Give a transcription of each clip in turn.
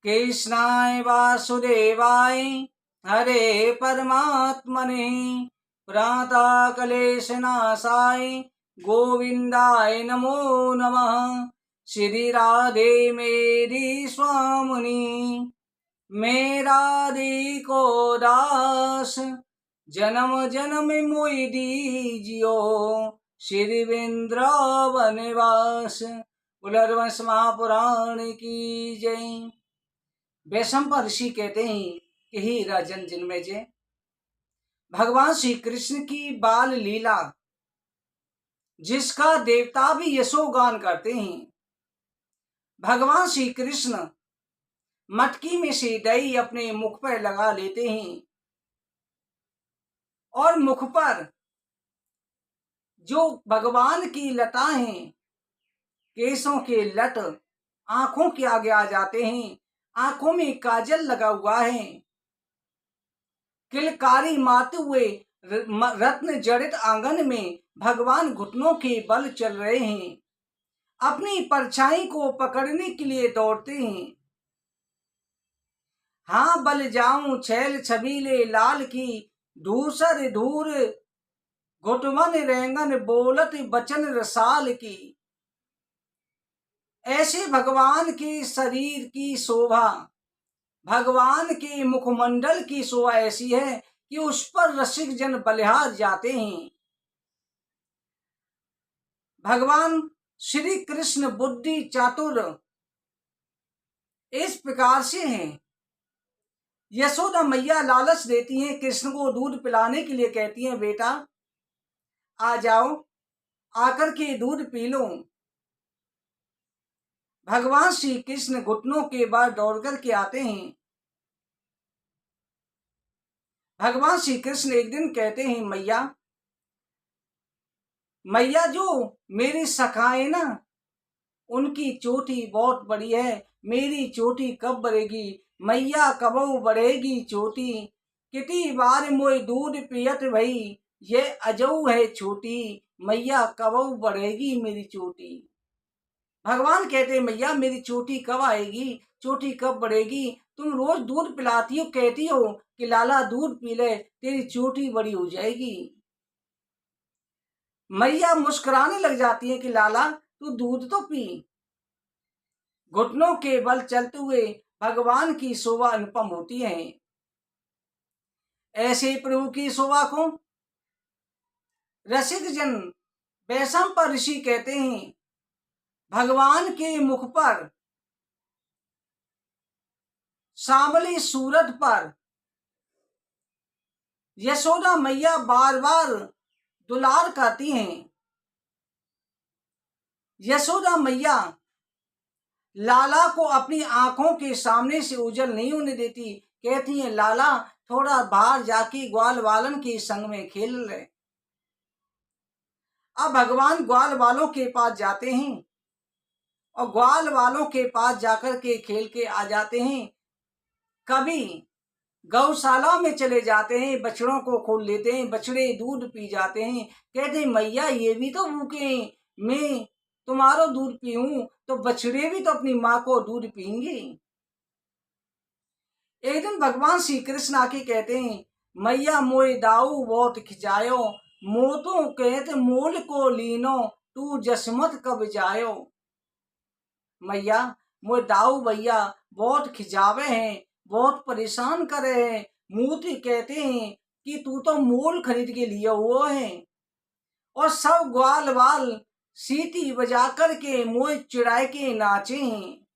कृष्णाय वासुदेवाय हरे परमात्मने प्रणतक्लेशनाशाय गोविंदाय नमो नमः। श्री राधे मेरी स्वामिनी मेरा को दास जन्म जन्म मोहि दीजियो श्री वृंदावनवास। पुनर्वंश महापुराण की जय। वैशंपायन ऋषि कहते हैं कि हे राजन जन्मेजय, भगवान श्री कृष्ण की बाल लीला जिसका देवता भी यशोगान करते हैं। भगवान श्री कृष्ण मटकी में से दही अपने मुख पर लगा लेते हैं और मुख पर जो भगवान की लता हैं, केसों के लट आंखों के आगे आ जाते हैं। आंखों में काजल लगा हुआ है। किलकारी मारते हुए रत्न जड़ित आंगन में भगवान घुटनों के बल चल रहे हैं। अपनी परछाई को पकड़ने के लिए दौड़ते हैं। हाँ बल जाऊं छैल छबीले लाल की, धूसर धूर घुटमन रेंगन बोलत बचन रसाल की। ऐसे भगवान के शरीर की शोभा, भगवान के मुखमंडल की शोभा ऐसी है कि उस पर रसिक जन बलिहार जाते हैं। भगवान श्री कृष्ण बुद्धि चातुर इस प्रकार से हैं। यशोदा मैया लालच देती हैं, कृष्ण को दूध पिलाने के लिए कहती हैं, बेटा आ जाओ, आकर के दूध पी लो। भगवान श्री कृष्ण घुटनों के बाद दौड़ करके आते हैं। भगवान श्री कृष्ण एक दिन कहते हैं, मैया मैया जो मेरी सखाए ना, उनकी चोटी बहुत बड़ी है, मेरी चोटी कब बढ़ेगी? मैया कबो बढ़ेगी चोटी, कितनी बार मोय दूध पियत भई, ये अजऊ है छोटी, मैया कबो बढ़ेगी मेरी चोटी। भगवान कहते हैं, मैया मेरी चोटी कब आएगी, चोटी कब बढ़ेगी? तुम रोज दूध पिलाती हो, कहती हो कि लाला दूध पी ले, तेरी चोटी बड़ी हो जाएगी। मैया मुस्कुराने लग जाती है कि लाला तू दूध तो पी। घुटनों के बल चलते हुए भगवान की शोभा अनुपम होती है। ऐसे प्रभु की शोभा को रसिक जन वैशंपायन ऋषि कहते हैं, भगवान के मुख पर सांवली सूरत पर यशोदा मैया बार बार दुलार करती हैं। यशोदा मैया लाला को अपनी आंखों के सामने से उजल नहीं होने देती। कहती हैं, लाला थोड़ा बाहर जाके ग्वाल वालन के संग में खेल ले। अब भगवान ग्वाल वालों के पास जाते हैं और ग्वाल वालों के पास जाकर के खेल के आ जाते हैं। कभी गौशाला में चले जाते हैं, बछड़ों को खोल लेते हैं, बछड़े दूध पी जाते हैं। कहते हैं, मैया ये भी तो भूखे हैं, मैं तुम्हारा दूध पीऊं तो बछड़े भी तो अपनी माँ को दूध पीएंगे। एक दिन भगवान श्री कृष्ण आके कहते हैं, मैया मोए दाऊ बहुत खिंचायो, मोतो कहते मोल को लीनो, तू जसमत कब जायो। मैया मोए दाऊ भैया बहुत खिंचावे हैं, बहुत परेशान करे हैं। मूर्ति कहते हैं कि तू तो मोल खरीद के लिए हुआ है। और सब ग्वाल वाल सीटी बजा करके मोए चिड़ाए के नाचे हैं।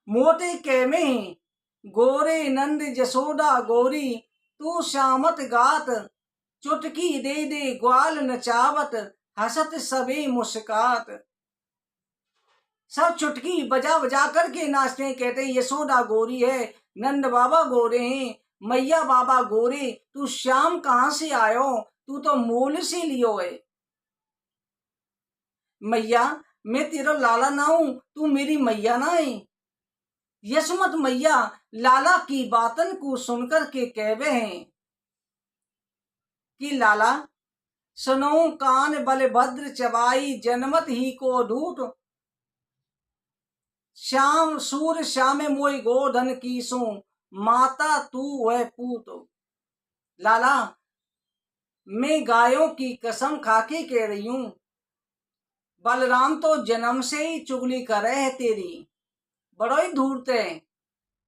मोते कह में गोरे नंद जसोदा गोरी, तू श्यामत गात चुटकी दे दे ग्वाल नचावत, हसत सबे मुस्कात। सब चुटकी बजा बजा करके नाचते हैं। कहते हैं, यशोदा गोरी है, नंद बाबा गोरे हैं, मैया बाबा गोरे, तू श्याम कहाँ से आयो, तू तो मोल से लियो है। मैया मैं तेरा लाला ना हूं, तू मेरी मैया ना है। यशमत मैया लाला की बातन को सुनकर के कहवे हैं कि लाला सुनो कान बलभद्र चबाई, जनमत ही को ढूट। श्याम सूर श्याम मोई गोधन की सो, माता तू वह पूत। लाला, मैं गायों की कसम खाके कह रही हूं, बलराम तो जन्म से ही चुगली कर रहे है तेरी, बड़ो ही धूर्त है।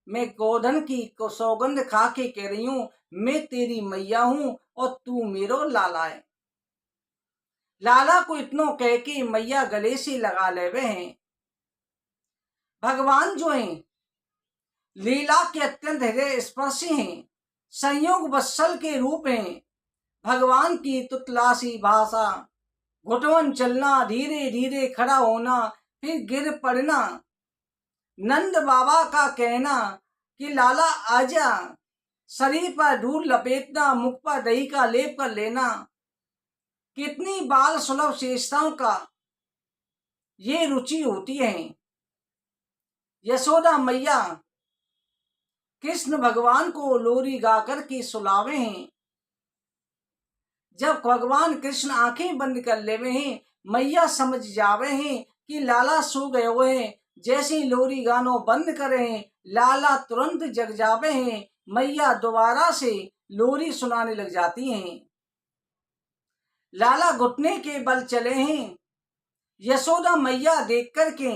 मैं गोधन की को सौगंध खा के कह रही हूं, मैं तेरी मैया हूं और तू मेरो लाला है। लाला को इतनो कह के मैया गले से लगा लेवे हैं। भगवान जो हैं लीला के अत्यंत हृदय स्पर्शी हैं, संयोग वत्सल के रूप हैं। भगवान की तुतलासी भाषा, घुटवन चलना, धीरे धीरे खड़ा होना, फिर गिर पड़ना। नंद बाबा का कहना कि लाला आजा, शरीर पर धूल लपेटना, मुख पर दही का लेप कर लेना, कितनी बाल सुलभ चेष्टाओं का ये रुचि होती है। यशोदा मैया कृष्ण भगवान को लोरी गाकर के सुलावे हैं। जब भगवान कृष्ण आंखें बंद कर लेवे हैं, मैया समझ जावे हैं कि लाला सो गए हुए हैं। जैसे ही लोरी गानो बंद करें, लाला तुरंत जग जावे हैं। मैया दोबारा से लोरी सुनाने लग जाती हैं। लाला घुटने के बल चले हैं। यशोदा मैया देख कर के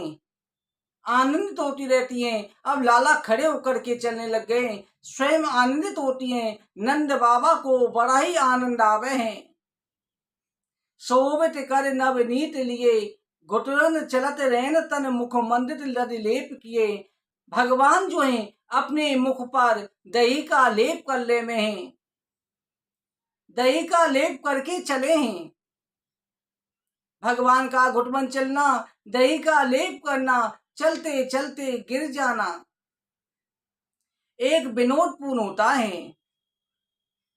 आनंदित होती रहती हैं। अब लाला खड़े होकर के चलने लग गए, स्वयं आनंदित होती हैं। नंद बाबा को बड़ा ही आनंद आवे हैं। शोभित कर नवनीत लिए, घुटन चलत रहन तन मुख मंदिर लद लेप किए। भगवान जो हैं अपने मुख पर दही का लेप कर ले में हैं, दही का लेप करके चले हैं। भगवान का घुटमन चलना, दही का लेप करना, चलते चलते गिर जाना एक विनोदपूर्ण होता है।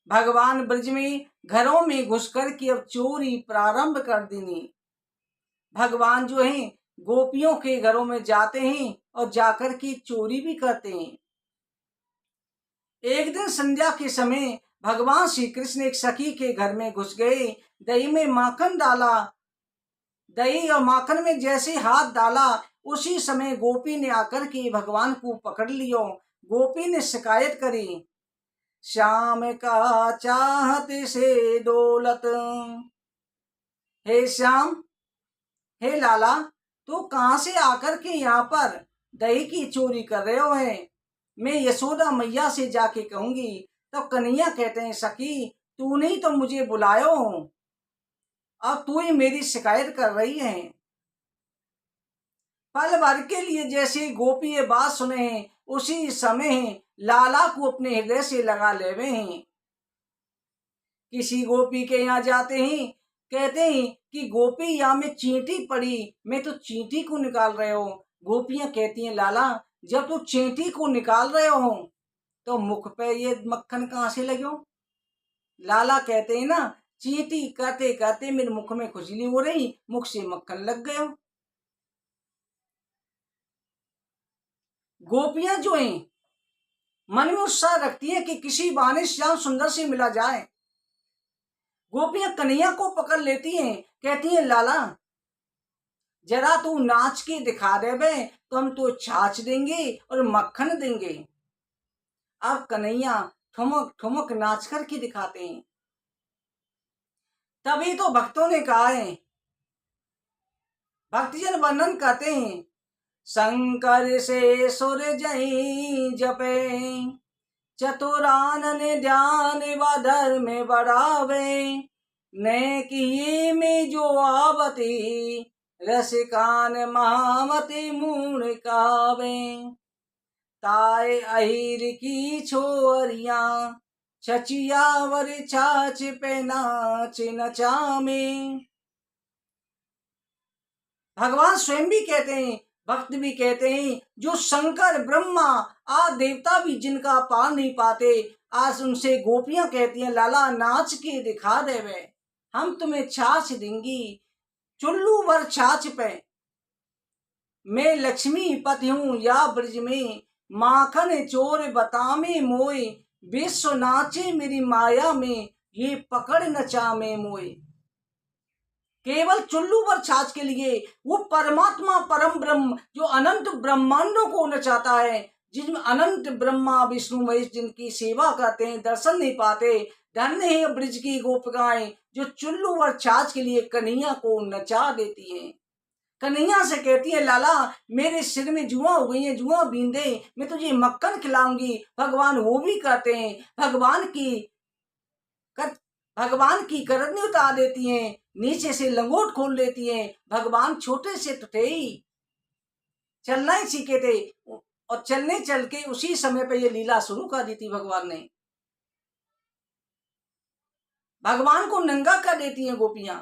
भगवान ब्रज में घरों में घुसकर के अब चोरी प्रारंभ कर देनी। भगवान जो हैं गोपियों के घरों में जाते हैं और जाकर के चोरी भी करते हैं। एक दिन संध्या के समय भगवान श्री कृष्ण एक सखी के घर में घुस गए। दही में माखन डाला, दही और माखन में जैसे हाथ डाला, उसी समय गोपी ने आकर के भगवान को पकड़ लियो। गोपी ने शिकायत करी, श्याम का चाहते से दौलत। हे श्याम, हे लाला, तो कहां से आकर के यहाँ पर दही की चोरी कर रहे हो है? मैं यशोदा मैया से जाके कहूंगी। तो कन्हैया कहते हैं, सखी तूने ही तो मुझे बुलायो, अब तू ही मेरी शिकायत कर रही है। पल भर के लिए जैसे गोपी ये बात सुने हैं, उसी समय लाला को अपने हृदय से लगा लेवे हैं। किसी गोपी के यहाँ जाते हैं, कहते हैं कि गोपी यहाँ में चींटी पड़ी, मैं तो चींटी को निकाल रहे हो। गोपियां कहती हैं, लाला जब तू चींटी को निकाल रहे हो तो मुख पे ये मक्खन कहाँ से लगे हो? लाला कहते हैं ना, चींटी कहते कहते मेरे मुख में खुजली हो रही, मुख से मक्खन लग गए हो। गोपियां जो हैं मन में उत्साह रखती हैं कि किसी बहाने श्याम सुंदर से मिला जाए। गोपियां कन्हैया को पकड़ लेती हैं, कहती हैं, लाला जरा तू नाच के दिखा दे बे, तो हम तो छाछ देंगे और मक्खन देंगे। अब कन्हैया ठुमक ठुमक नाच करके दिखाते हैं। तभी तो भक्तों ने कहा है, भक्तजन वर्णन करते हैं, शंकर से सुर जई जपे, चतुरानन ध्यान व धर्म बढ़ावे, ने किए में जो आवती, रसिकान महामति मूण कावे। ताए अहिर की छोरिया, छचियावर छाछ पे नाच नचामे। भगवान स्वयं भी कहते हैं, भक्त भी कहते हैं, जो शंकर ब्रह्मा आदि देवता भी जिनका पार नहीं पाते, आज उनसे गोपियां कहती हैं, लाला नाच के दिखा देवे, हम तुम्हें छाछ देंगी, चुल्लू भर छाछ पे। मैं लक्ष्मी पति हूं या ब्रज में, माखन चोर बतामे मोय, विश्व नाचे मेरी माया में, ये पकड़ नचा में मोय। केवल चुल्लू पर छाछ के लिए वो परमात्मा परम ब्रह्म जो अनंत ब्रह्मांडों को नचाता है, जिसमें अनंत ब्रह्मा विष्णु महेश जिनकी सेवा करते हैं, दर्शन नहीं पाते, धन्य है ब्रिज की गोपिकाएं जो चुल्लू और छाछ के लिए कन्हैया को नचा देती हैं। कन्हैया से कहती है, लाला मेरे सिर में जुआ हो गई है, जुआ बीन दे, मैं तुझे मक्खन खिलाऊंगी। भगवान वो भी कहते हैं, भगवान की करनी उतार देती हैं, नीचे से लंगोट खोल देती हैं। भगवान छोटे से तो थे ही, चलना ही सीखे थे, और चलने चल के उसी समय पे ये लीला शुरू कर दी थी भगवान ने। भगवान को नंगा कर देती हैं गोपियां,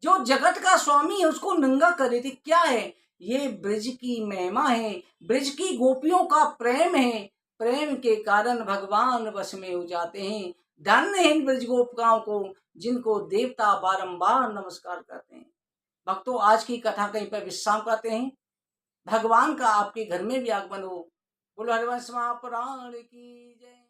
जो जगत का स्वामी है उसको नंगा कर देती। क्या है ये? ब्रज की महिमा है, ब्रज की गोपियों का प्रेम है। प्रेम के कारण भगवान वश में हो जाते हैं। धन्य है इन ब्रज गोपिकाओं को जिनको देवता बारंबार नमस्कार करते हैं। भक्तों, आज की कथा कहीं पर विश्राम करते हैं। भगवान का आपके घर में भी आगमन हो। बोलो हरिवंश महापुराण की जय।